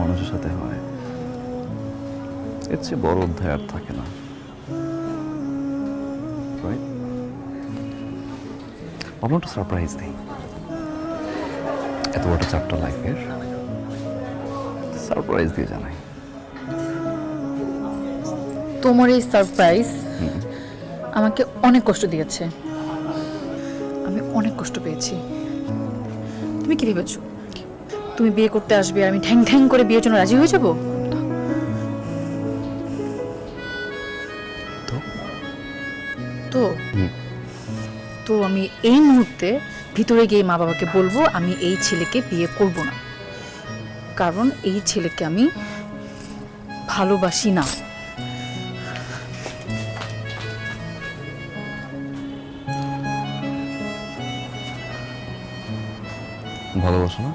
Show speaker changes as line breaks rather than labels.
মানুষের সাথে হয়, এর চেয়ে বড় অধ্যায় আর থাকে না। ভাবলাম একটা সারপ্রাইজ দিই, এত বড় চ্যাপ্টার লাইফের সারপ্রাইজ দিয়ে জানাই।
তোমার এই সারপ্রাইজ আমাকে অনেক কষ্ট দিয়েছে, আমি অনেক কষ্ট পেয়েছি। তুমি কি ভেবেছো তুমি বিয়ে করতে আসবে আর আমি ঠ্যাং ঠ্যাং করে বিয়ের জন্য রাজি হয়ে যাব? তো তো আমি এই মুহূর্তে ভিতরে গিয়ে মা বাবাকে বলবো আমি এই ছেলেকে বিয়ে করব না, কারণ এই ছেলেকে আমি ভালোবাসি না।
ভালোবাসো না?